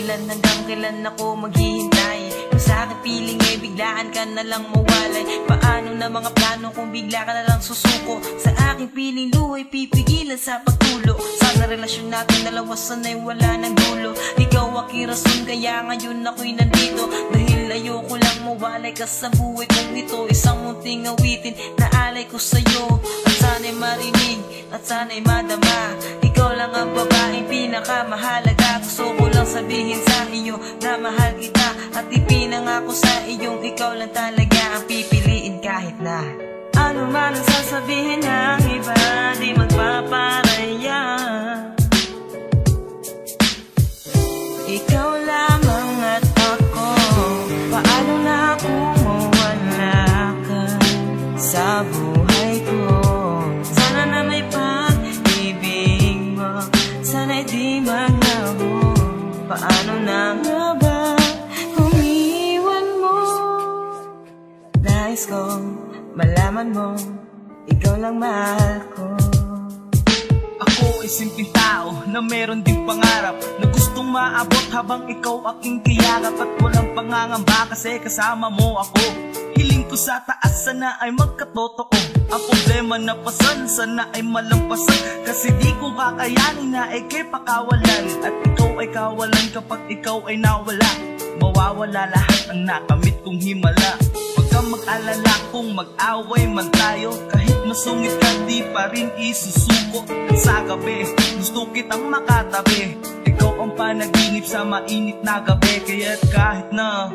hanggang kailan ako maghihintay? Kung sa aking piling ay biglaan ka na lang mawalay. Paano na mga plano kung bigla ka na lang susuko? Sa aking piling luhay pipigilan sa pagtulo. Sana relasyon natin dalawa sanay wala ng dulo. Ikaw aking rason kaya ngayon ako'y nandito. Dahil ayoko lang mawalay ka sa buhay kong ito. Isang munting awitin na alay ko sa'yo. At sana'y marinig at sana'y madama. Ikaw lang ang babaeng pinakamahalaga. Gusto ko lang sabihin sa iyo na mahal kita. At ipinangako sa iyong ikaw lang talaga ang pipiliin kahit na ano man ang sasabihin ng iba, di magpaparaya. Ikaw lamang at ako. Paano na kung mawala ka sa buhay ko? Sana na may pag-ibig mo, sana'y di maglaho. Paano na nga ba kung iwan mo? Nais kong malaman mo, ikaw lang mahal ko. Ako ay simpleng tao na meron ding pangarap, na gustong maabot habang ikaw aking kiyakap. At walang pangangamba kasi kasama mo ako. Hiling ko sa taas sana ay magkatotoo. Ang problema na pasan sana ay malampasan, kasi di ko kakayanin na ikay pakawalan. At ikaw ay kawalan kapag ikaw ay nawala. Mawawala lahat ang nakamit kong himala. Huwag kang mag-alala kung mag-away man tayo. Kahit masungit ka di pa rin isusuko. At sa gabi gusto kitang makatabi. Ikaw ang panaginip sa mainit na gabi. Kaya't kahit na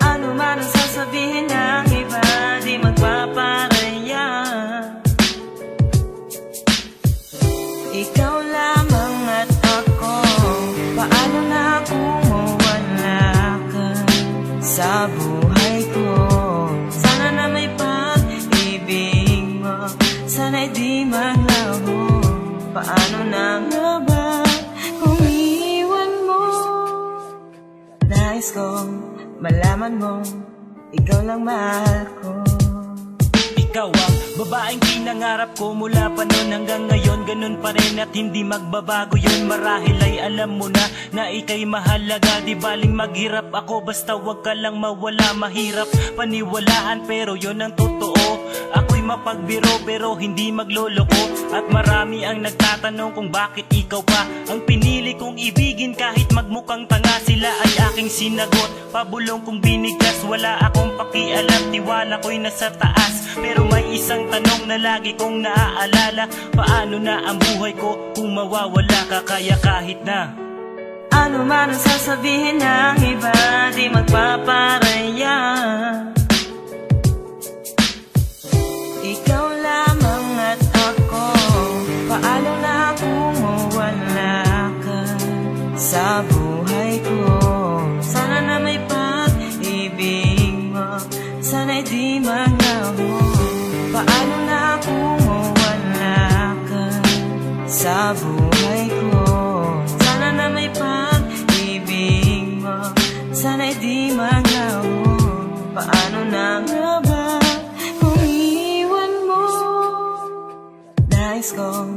ano man ang sasabihin ng iba, di magpaparaya. Ikaw lamang at ako. Paano na kung mawala ka sa buhay ko? Sana na may pag-ibig mo, sana'y di maglaho. Paano na nga ba kung iwan mo? Nais kong malaman mo, ikaw lang mahal ko. ikaw ang babaeng pinangarap ko mula pa noon hanggang ngayon. Ganun pa rin at hindi magbabago yun. Marahil ay alam mo na ika'y mahalaga. Di baling maghirap ako basta wag ka lang mawala. Mahirap paniwalaan pero yun ang totoo. Ako'y mapagbiro pero hindi magloloko. At marami ang nagtatanong kung bakit ikaw pa ang pinili kong ibigin. Kahit magmukhang tanga sila ay aking sinagot. Pabulong kong binigkas, wala akong pakialam. Tiwala ko'y nasa taas pero may isang tanong na lagi kong naaalala. Paano na ang buhay ko kung mawawala ka? Kaya kahit na ano man ang sasabihin ng iba, di magpaparaya. Ikaw lamang at ako. Paano na kung mawala ka sa buhay ko? Sana na may pag-ibig mo, sana'y di maglaho. Paano na kung mawala ka sa buhay ko? Sana na may pag-ibig mo, sana'y di maglaho. Paano na nga ba kung iwan mo? Nais kong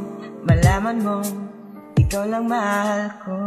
malaman mo, ikaw lang mahal ko.